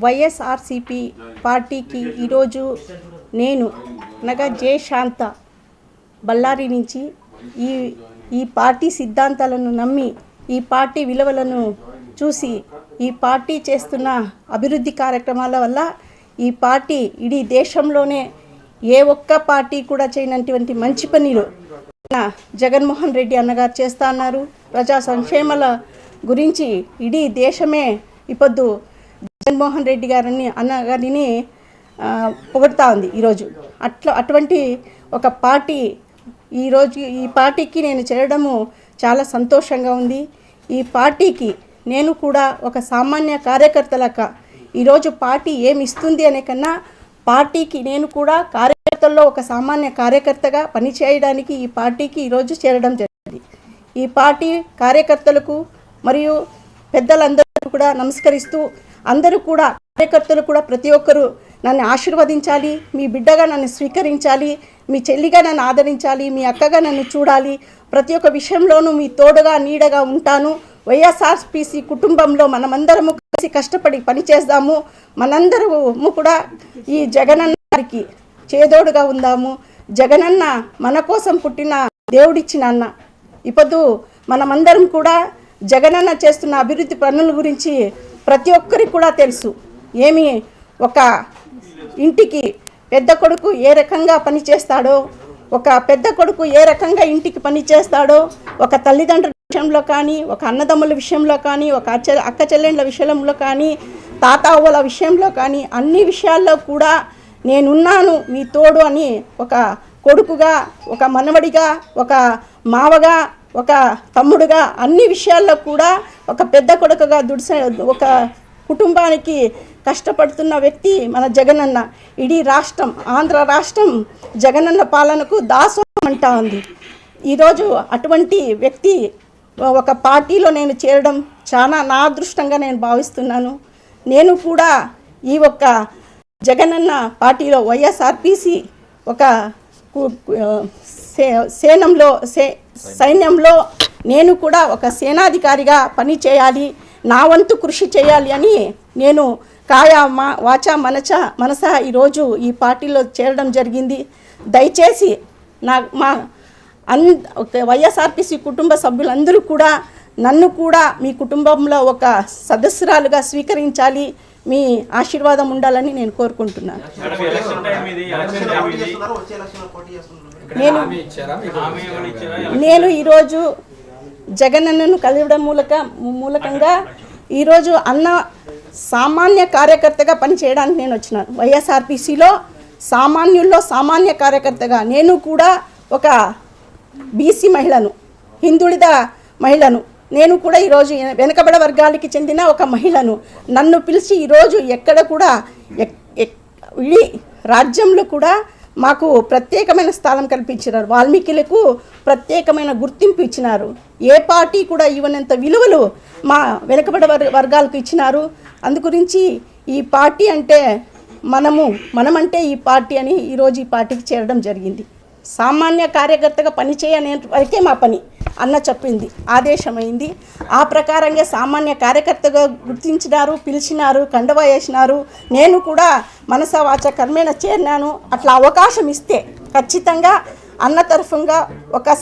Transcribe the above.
వైఎస్ఆర్సీపీ పార్టీకి ఈరోజు నేను అనగా జే శాంత బళ్ళారి నుంచి ఈ పార్టీ సిద్ధాంతాలను నమ్మి ఈ పార్టీ విలువలను చూసి ఈ పార్టీ చేస్తున్న అభివృద్ధి కార్యక్రమాల వల్ల ఈ పార్టీ ఇడీ దేశంలోనే ఏ ఒక్క పార్టీ కూడా చేయనటువంటి మంచి పనిలో జగన్మోహన్ రెడ్డి అన్నగారు చేస్తా అన్నారు. ప్రజా సంక్షేమాల గురించి ఇడీ దేశమే ఇప్పుడు జగన్మోహన్ రెడ్డి గారిని అన్నగారిని పొగడుతూ ఉంది ఈరోజు. అటువంటి ఒక పార్టీ ఈరోజు ఈ పార్టీకి నేను చేరడము చాలా సంతోషంగా ఉంది. ఈ పార్టీకి నేను కూడా ఒక సామాన్య కార్యకర్తలక ఈరోజు పార్టీ ఏమి ఇస్తుంది అనే కన్నా పార్టీకి నేను కూడా కార్యకర్తల్లో ఒక సామాన్య కార్యకర్తగా పనిచేయడానికి ఈ పార్టీకి ఈరోజు చేరడం జరిగింది. ఈ పార్టీ కార్యకర్తలకు మరియు పెద్దలందరూ కూడా నమస్కరిస్తూ అందరూ కూడా కార్యకర్తలు కూడా ప్రతి ఒక్కరూ నన్ను ఆశీర్వదించాలి, మీ బిడ్డగా నన్ను స్వీకరించాలి, మీ చెల్లిగా నన్ను ఆదరించాలి, మీ అక్కగా నన్ను చూడాలి, ప్రతి ఒక్క విషయంలోనూ మీ తోడుగా నీడగా ఉంటాను. వైఎస్ఆర్సీపీ కుటుంబంలో మనమందరము కలిసి కష్టపడి పనిచేద్దాము. మనందరము కూడా ఈ జగనన్న గారికి చేదోడుగా ఉందాము. జగనన్న మన కోసం పుట్టిన దేవుడిచ్చిన అన్న. ఇప్పుడు మనమందరం కూడా జగనన్న చేస్తున్న అభివృద్ధి పనుల గురించి ప్రతి ఒక్కరికి కూడా తెలుసు. ఏమి ఒక ఇంటికి పెద్ద కొడుకు ఏ రకంగా పనిచేస్తాడో, ఒక పెద్ద కొడుకు ఏ రకంగా ఇంటికి పని చేస్తాడో, ఒక తల్లిదండ్రుల విషయంలో కానీ, ఒక అన్నదమ్ముల విషయంలో కానీ, ఒక అక్క చెల్లెండ్ల విషయంలో కానీ, తాత అవ్వల విషయంలో కానీ అన్ని విషయాల్లో కూడా నేనున్నాను మీ తోడు అని ఒక కొడుకుగా, ఒక మనవడిగా, ఒక మావగా, ఒక తమ్ముడుగా అన్ని విషయాల్లో కూడా ఒక పెద్ద కొడుకుగా ఒక కుటుంబానికి కష్టపడుతున్న వ్యక్తి మన జగనన్న. ఇడీ రాష్ట్రం, ఆంధ్ర రాష్ట్రం జగనన్న పాలనకు దాసోహం అంటా ఉంది. ఈరోజు అటువంటి వ్యక్తి ఒక పార్టీలో నేను చేరడం చాలా నా అదృష్టంగా నేను భావిస్తున్నాను. నేను కూడా ఈ ఒక్క జగనన్న పార్టీలో వైఎస్ఆర్పీసీ ఒక సైన్యంలో నేను కూడా ఒక సేనాధికారిగా పని చేయాలి, నా వంతు కృషి చేయాలి అని నేను వాచా మనస ఈరోజు ఈ పార్టీలో చేరడం జరిగింది. దయచేసి మా వైఎస్ఆర్పీసీ కుటుంబ సభ్యులందరూ కూడా నన్ను కూడా మీ కుటుంబంలో ఒక సదస్సురాలుగా స్వీకరించాలి, మీ ఆశీర్వాదం ఉండాలని నేను కోరుకుంటున్నాను. నేను ఈరోజు జగనన్నను కలవడం మూలకంగా ఈరోజు అన్న సామాన్య కార్యకర్తగా పనిచేయడానికి నేను వచ్చినాను. వైఎస్ఆర్పీసీలో సామాన్యుల్లో సామాన్య కార్యకర్తగా నేను కూడా ఒక బీసీ మహిళను, హిందుళిద మహిళను, నేను కూడా ఈరోజు వెనుకబడ వర్గాలకి చెందిన ఒక మహిళను. నన్ను పిలిచి ఈరోజు ఎక్కడ కూడా ఈ రాజ్యంలో కూడా మాకు ప్రత్యేకమైన స్థలం కల్పించినారు. వాల్మీకులకు ప్రత్యేకమైన గుర్తింపు ఇచ్చినారు. ఏ పార్టీ కూడా ఇవ్వనంత విలువలు మా వెనుకబడ వర్గాలకు ఇచ్చినారు. అందుగురించి ఈ పార్టీ అంటే మనమంటే ఈ పార్టీ అని ఈరోజు ఈ పార్టీకి చేరడం జరిగింది. సామాన్య కార్యకర్తగా పనిచేయనే వరకే మా పని అన్న చెప్పింది, ఆదేశమైంది. ఆ ప్రకారంగా సామాన్య కార్యకర్తగా గుర్తించినారు, పిలిచినారు, కండువా వేసినారు. నేను కూడా మనస వాచ కర్మేణ చేరినాను. అట్లా అవకాశం ఇస్తే ఖచ్చితంగా అన్న తరఫుగా ఒక